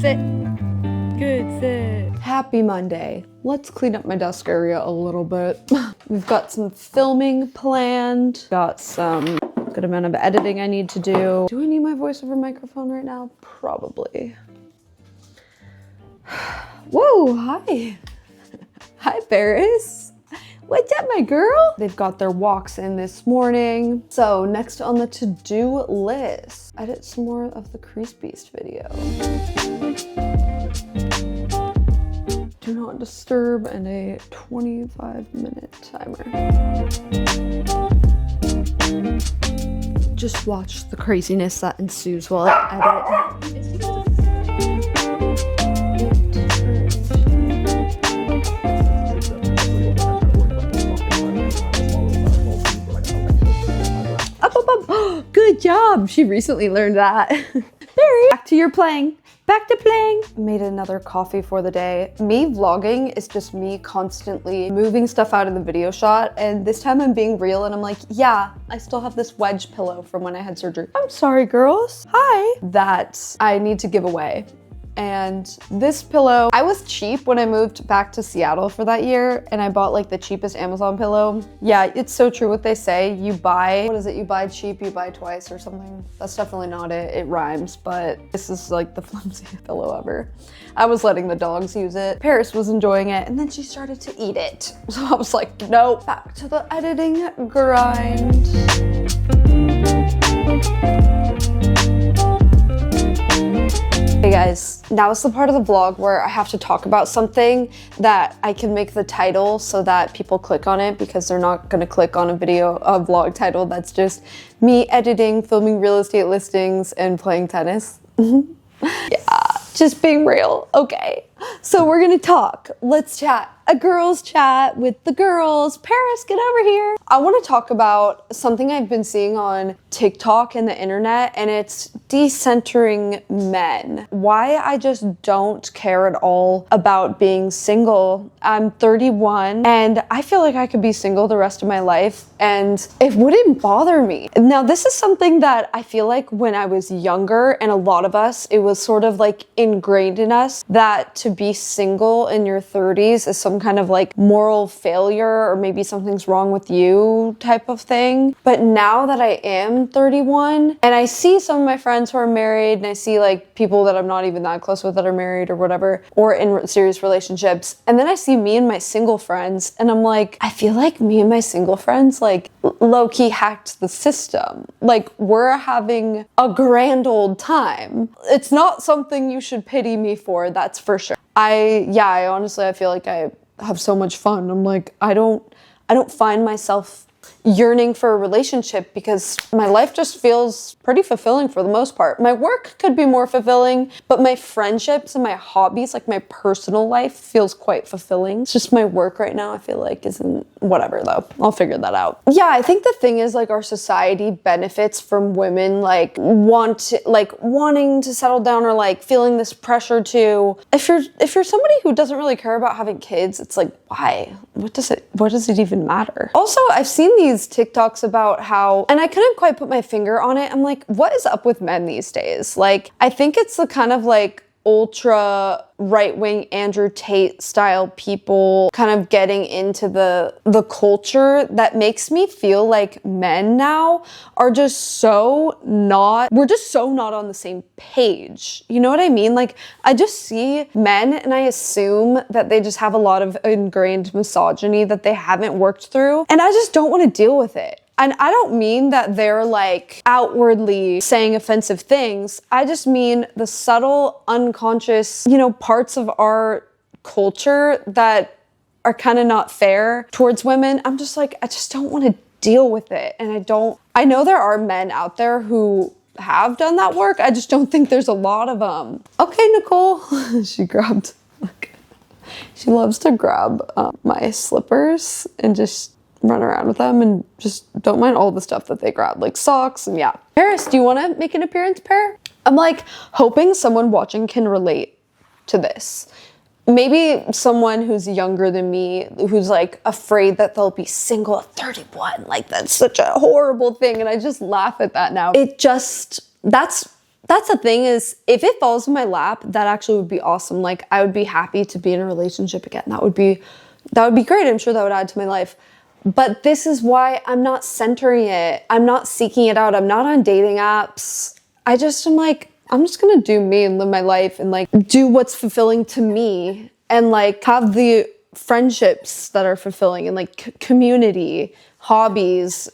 Sit. Good, sit. Happy Monday. Let's clean up my desk area a little bit. We've got some filming planned. Got some good amount of editing I need to do. Do I need my voice over microphone right now? Probably. Whoa, hi. Hi, Paris. What's up, my girl? They've got their walks in this morning. So next on the to-do list, edit some more of the Crease Beast video. Do not disturb and a 25-minute timer. Just watch the craziness that ensues while I edit. Good job. She recently learned that. Barry, back to your playing. Back to playing. Made another coffee for the day. Me vlogging is just me constantly moving stuff out of the video shot. And this time I'm being real and I'm like, yeah, I still have this wedge pillow from when I had surgery. I'm sorry, girls. Hi. That I need to give away. And this pillow, I was cheap when I moved back to Seattle for that year and I bought like the cheapest Amazon pillow. Yeah, it's so true what they say. You buy, what is it? You buy cheap, you buy twice or something. That's definitely not it. It rhymes, but this is like the flimsiest pillow ever. I was letting the dogs use it. Paris was enjoying it and then she started to eat it. So I was like, nope, back to the editing grind. Hey guys, now is the part of the vlog where I have to talk about something that I can make the title so that people click on it because they're not gonna click on a vlog title that's just me editing, filming real estate listings, and playing tennis. Yeah, just being real, okay. So we're gonna talk, let's chat. A girls chat with the girls. Paris, get over here. I wanna talk about something I've been seeing on TikTok and the internet, and it's decentering men. Why I just don't care at all about being single. I'm 31 and I feel like I could be single the rest of my life and it wouldn't bother me. Now, this is something that I feel like when I was younger, and a lot of us, it was sort of like ingrained in us that to be single in your 30s is some kind of like moral failure or maybe something's wrong with you type of thing. But now that I am 31 and I see some of my friends who are married and I see like people that I'm not even that close with that are married or whatever, or in serious relationships, and then I see me and my single friends and I'm like, I feel like me and my single friends like low-key hacked the system. Like we're having a grand old time. It's not something you should pity me for, that's for sure. I honestly, I feel like I have so much fun. I'm like, I don't find myself yearning for a relationship because my life just feels pretty fulfilling for the most part. My work could be more fulfilling, but my friendships and my hobbies, like my personal life, feels quite fulfilling. It's just my work right now, I feel like isn't, whatever though. I'll figure that out. Yeah, I think the thing is like our society benefits from women like wanting to settle down or like feeling this pressure to, if you're somebody who doesn't really care about having kids, it's like, why? What does it even matter? Also, I've seen these TikToks about how, and I couldn't quite put my finger on it. I'm like, what is up with men these days? Like, I think it's the kind of like ultra right-wing Andrew Tate style people kind of getting into the culture that makes me feel like men now are just we're just so not on the same page. You know what I mean? Like I just see men and I assume that they just have a lot of ingrained misogyny that they haven't worked through, and I just don't want to deal with it. And I don't mean that they're like outwardly saying offensive things. I just mean the subtle, unconscious, parts of our culture that are kind of not fair towards women. I'm just like, I just don't want to deal with it. And I know there are men out there who have done that work. I just don't think there's a lot of them. Okay, Nicole. She loves to grab my slippers and just run around with them and just don't mind all the stuff that they grab, like socks and yeah. Paris, do you want to make an appearance, Pair? I'm like hoping someone watching can relate to this. Maybe someone who's younger than me, who's like afraid that they'll be single at 31. Like that's such a horrible thing. And I just laugh at that now. That's That's the thing is, if it falls in my lap, that actually would be awesome. Like, I would be happy to be in a relationship again. That would be great. I'm sure that would add to my life. But this is why I'm not centering it. I'm not seeking it out. I'm not on dating apps. I just am like, I'm just gonna do me and live my life and like do what's fulfilling to me and like have the friendships that are fulfilling and like community, hobbies,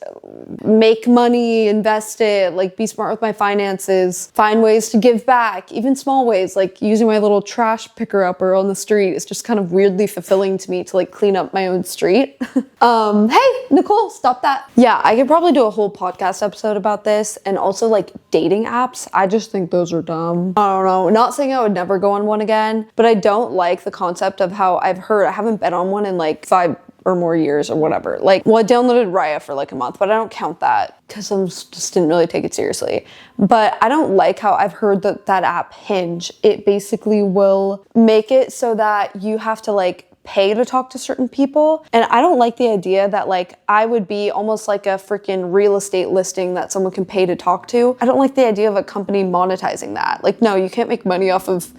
make money, invest it, like be smart with my finances, find ways to give back, even small ways, like using my little trash picker upper on the street is just kind of weirdly fulfilling to me to like clean up my own street. Hey, Nicole, stop that. Yeah, I could probably do a whole podcast episode about this and also like dating apps. I just think those are dumb. I don't know, not saying I would never go on one again, but I don't like the concept of how I haven't been on one in like 5 or more years or whatever. Like, well, I downloaded Raya for like a month, but I don't count that because I just didn't really take it seriously. But I don't like how I've heard that app Hinge, it basically will make it so that you have to like pay to talk to certain people. And I don't like the idea that like I would be almost like a freaking real estate listing that someone can pay to talk to. I don't like the idea of a company monetizing that. Like, no, you can't make money off of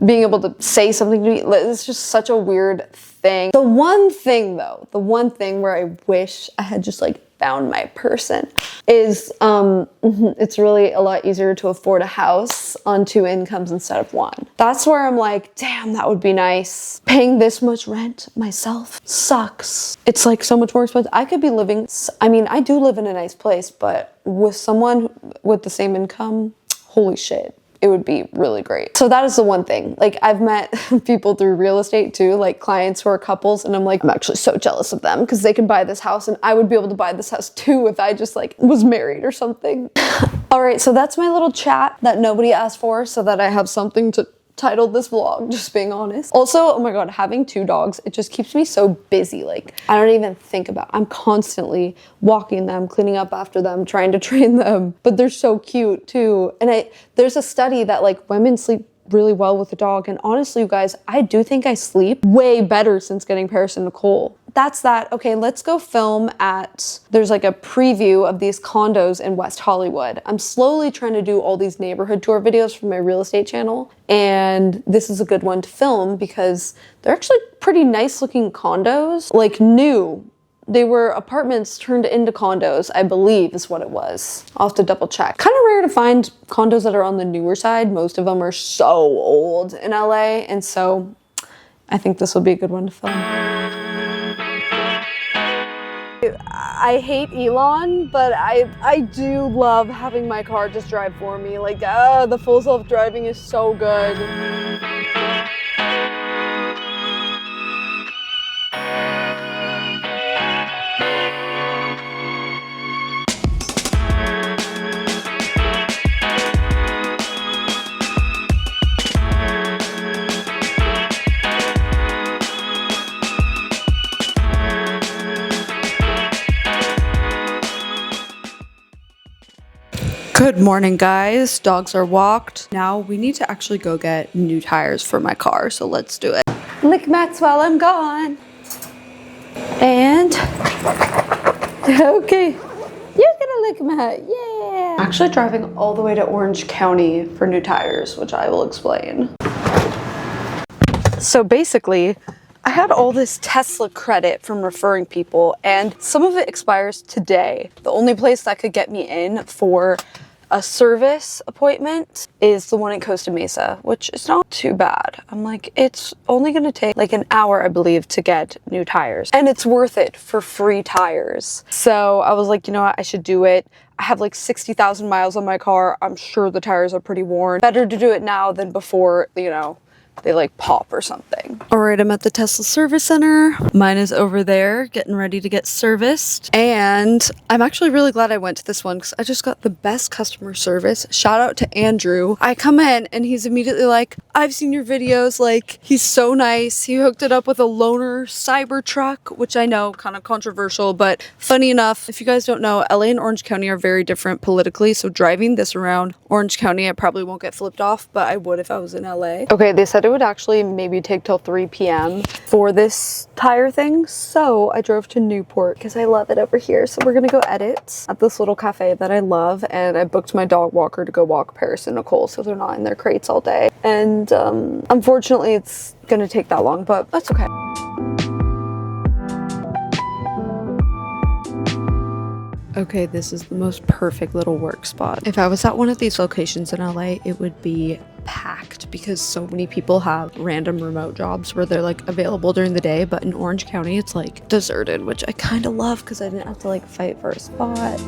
being able to say something to me. It's just such a weird thing. The one thing where I wish I had just like found my person is it's really a lot easier to afford a house on 2 incomes instead of 1. That's where I'm like, damn, that would be nice. Paying this much rent myself sucks. It's like so much more expensive. I could be living, I mean, I do live in a nice place, but with someone with the same income, holy shit. It would be really great. So that is the one thing. Like, I've met people through real estate too, like clients who are couples, and I'm like, I'm actually so jealous of them because they can buy this house and I would be able to buy this house too if I just like was married or something. All right, so that's my little chat that nobody asked for so that I have something to title this vlog, just being honest. Also, oh my god, having 2 dogs, it just keeps me so busy. Like, I don't even think about, I'm constantly walking them, cleaning up after them, trying to train them, but they're so cute too. And there's a study that like women sleep really well with a dog, and honestly, you guys, I do think I sleep way better since getting Paris and Nicole. That's that. Okay, let's go film there's like a preview of these condos in West Hollywood. I'm slowly trying to do all these neighborhood tour videos for my real estate channel, and this is a good one to film because they're actually pretty nice looking condos, like new. They were apartments turned into condos, I believe is what it was. I'll have to double check. Kind of rare to find condos that are on the newer side. Most of them are so old in LA, and so I think this will be a good one to film. I hate Elon, but I do love having my car just drive for me. Like, the full self-driving is so good. Good morning, guys. Dogs are walked. Now we need to actually go get new tires for my car, so let's do it. Lick mats while I'm gone. And okay, you're gonna lick mat, yeah. Actually driving all the way to Orange County for new tires, which I will explain. So basically, I had all this Tesla credit from referring people, and some of it expires today. The only place that could get me in for a service appointment is the one in Costa Mesa, which is not too bad. I'm like, it's only gonna take like an hour, I believe, to get new tires, and it's worth it for free tires. So I was like, you know what, I should do it. I have like 60,000 miles on my car. I'm sure the tires are pretty worn. Better to do it now than before, you know, they like pop or something. All right, I'm at the Tesla service center. Mine is over there getting ready to get serviced. And I'm actually really glad I went to this one because I just got the best customer service. Shout out to Andrew. I come in and he's immediately like, I've seen your videos. Like, he's so nice. He hooked it up with a loaner cyber truck, which I know, kind of controversial, but funny enough, if you guys don't know, LA and Orange County are very different politically. So driving this around Orange County, I probably won't get flipped off, but I would if I was in LA. Okay, they said it would actually maybe take till 3 p.m. for this tire thing, so I drove to Newport because I love it over here. So we're gonna go edit at this little cafe that I love, and I booked my dog walker to go walk Paris and Nicole so they're not in their crates all day. And unfortunately it's gonna take that long, but that's okay. Okay, this is the most perfect little work spot. If I was at one of these locations in LA, it would be packed because so many people have random remote jobs where they're like available during the day, but in Orange County, it's like deserted, which I kind of love because I didn't have to like fight for a spot.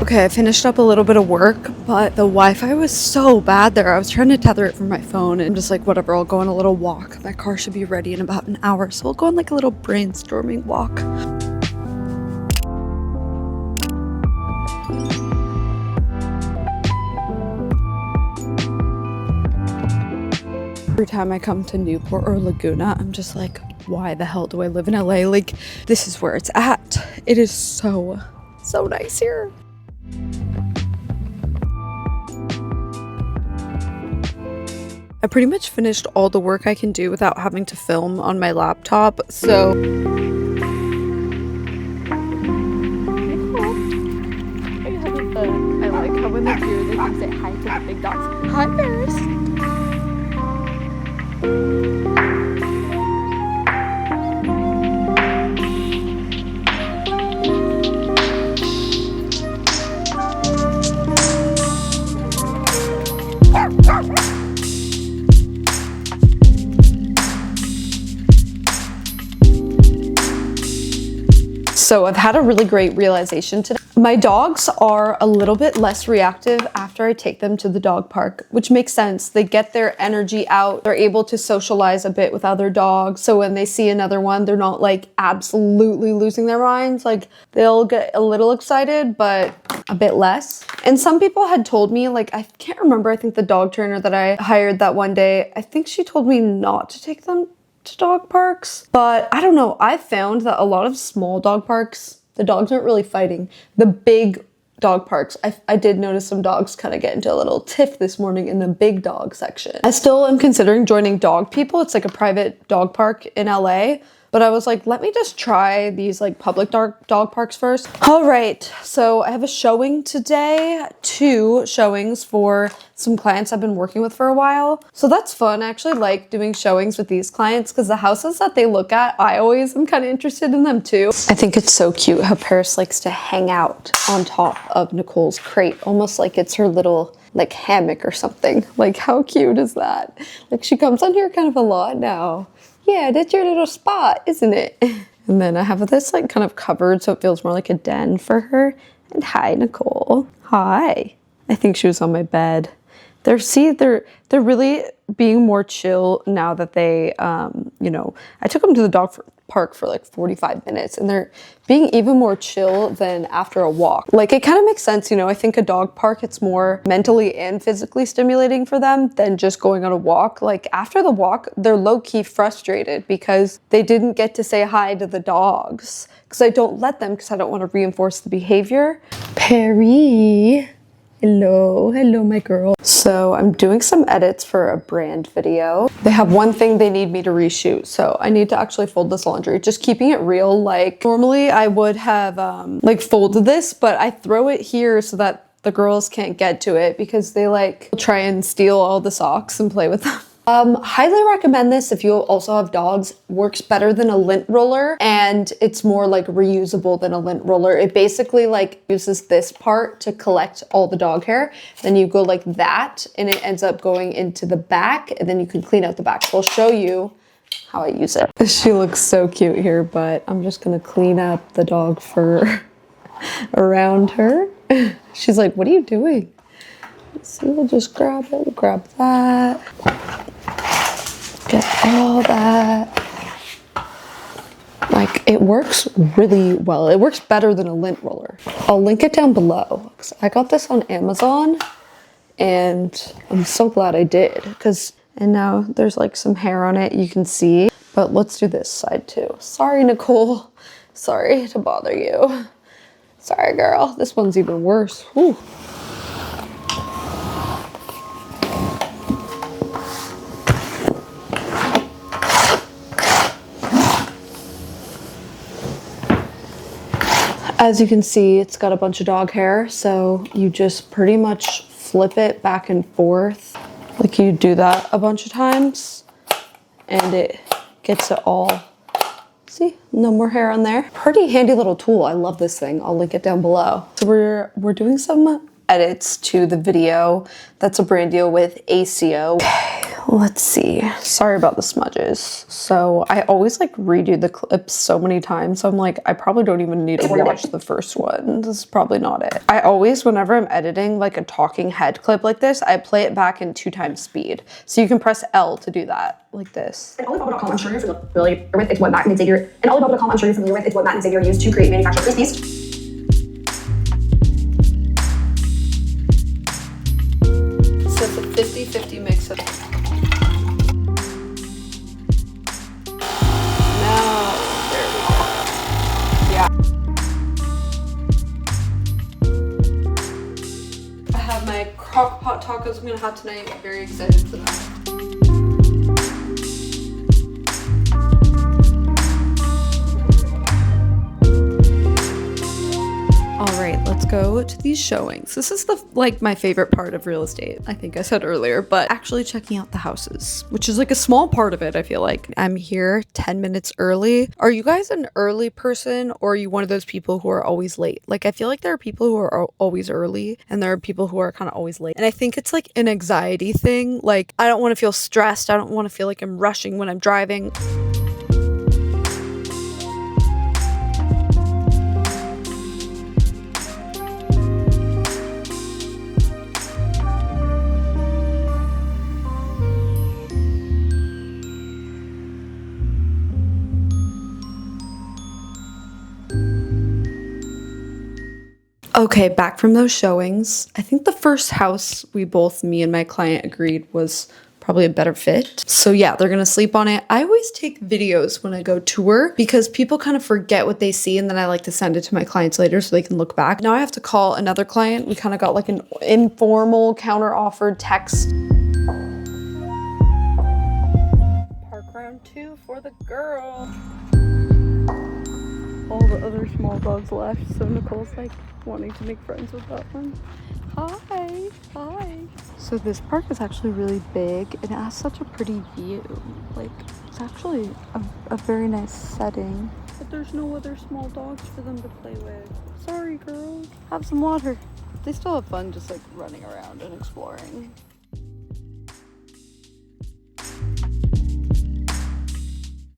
Okay, I finished up a little bit of work, but the Wi-Fi was so bad there. I was trying to tether it from my phone and just like, whatever, I'll go on a little walk. My car should be ready in about an hour, so I'll go on like a little brainstorming walk. Every time I come to Newport or Laguna, I'm just like, why the hell do I live in LA? Like, this is where it's at. It is so nice here. I pretty much finished all the work I can do without having to film on my laptop, so... I like how when they're here, they can say hi to the big dogs. Hi, Paris! So I've had a really great realization today. My dogs are a little bit less reactive after I take them to the dog park, which makes sense. They get their energy out. They're able to socialize a bit with other dogs. So when they see another one, they're not like absolutely losing their minds. Like they'll get a little excited, but a bit less. And some people had told me, like, I can't remember, I think the dog trainer that I hired that one day, I think she told me not to take them to dog parks, but I don't know. I found that a lot of small dog parks, the dogs aren't really fighting. The big dog parks, I did notice some dogs kind of get into a little tiff this morning in the big dog section. I still am considering joining Dog People. It's like a private dog park in LA. But I was like, let me just try these like public dog parks first. All right, so I have a showing today, 2 showings for some clients I've been working with for a while. So that's fun. I actually like doing showings with these clients because the houses that they look at, I always am kind of interested in them too. I think it's so cute how Paris likes to hang out on top of Nicole's crate, almost like it's her little like hammock or something. Like how cute is that? Like she comes on here kind of a lot now. Yeah, that's your little spot, isn't it? And then I have this like kind of covered so it feels more like a den for her. And hi, Nicole. Hi. I think she was on my bed. They're really being more chill now that they, you know, I took them to the dog park for like 45 minutes and they're being even more chill than after a walk. Like it kind of makes sense, you know, I think a dog park, it's more mentally and physically stimulating for them than just going on a walk. Like after the walk, they're low-key frustrated because they didn't get to say hi to the dogs because I don't let them because I don't want to reinforce the behavior. Perry. Hello, my girl. So I'm doing some edits for a brand video. They have one thing they need me to reshoot, so I need to actually fold this laundry. Just keeping it real, like normally I would have like folded this, but I throw it here so that the girls can't get to it because they like try and steal all the socks and play with them. Highly recommend this if you also have dogs. Works better than a lint roller and it's more like reusable than a lint roller. It basically like uses this part to collect all the dog hair. Then you go like that and it ends up going into the back and then you can clean out the back. So I'll show you how I use it. She looks so cute here, but I'm just gonna clean up the dog fur around her. She's like, what are you doing? Let's see, we'll just grab it, we'll grab that. Get all that. Like, it works really well. It works better than a lint roller. I'll link it down below. I got this on Amazon and I'm so glad I did and now there's like some hair on it you can see, but let's do this side too. Sorry, Nicole. Sorry to bother you. Sorry, girl. This one's even worse. Whew. As you can see, it's got a bunch of dog hair, so you just pretty much flip it back and forth. Like you do that a bunch of times, and it gets it all. See, no more hair on there. Pretty handy little tool. I love this thing. I'll link it down below. So we're doing some edits to the video. That's a brand deal with ACO. Okay, let's see. Sorry about the smudges. So I always like redo the clips so many times. So I'm like, I probably don't even need to watch the first one. This is probably not it. I always, whenever I'm editing like a talking head clip like this, I play it back in 2x speed. So you can press L to do that, like this. And Alibaba.com, I'm sure you're familiar with. It's what Matt and Xavier. And Alibaba.com, I'm sure you're familiar with. It's what Matt and Xavier used to create manufacture this beast. So it's a 50-50 mix of. My crock pot tacos I'm gonna have tonight. I'm very excited for that. All right, let's go to these showings. This is my favorite part of real estate. I think I said earlier, but actually checking out the houses, which is like a small part of it. I feel like I'm here 10 minutes early. Are you guys an early person, or are you one of those people who are always late? Like, I feel like there are people who are always early and there are people who are kind of always late. And I think it's like an anxiety thing. Like, I don't want to feel stressed. I don't want to feel like I'm rushing when I'm driving. Okay, back from those showings. I think the first house me and my client agreed was probably a better fit. So yeah, they're gonna sleep on it. I always take videos when I go tour because people kind of forget what they see, and then I like to send it to my clients later so they can look back. Now I have to call another client. We kind of got like an informal counter-offered text. Park round 2 for the girl. All the other small dogs left, so Nicole's like wanting to make friends with that one. Hi. So this park is actually really big and it has such a pretty view. Like, it's actually a very nice setting. But there's no other small dogs for them to play with. Sorry, girls. Have some water. They still have fun just like running around and exploring.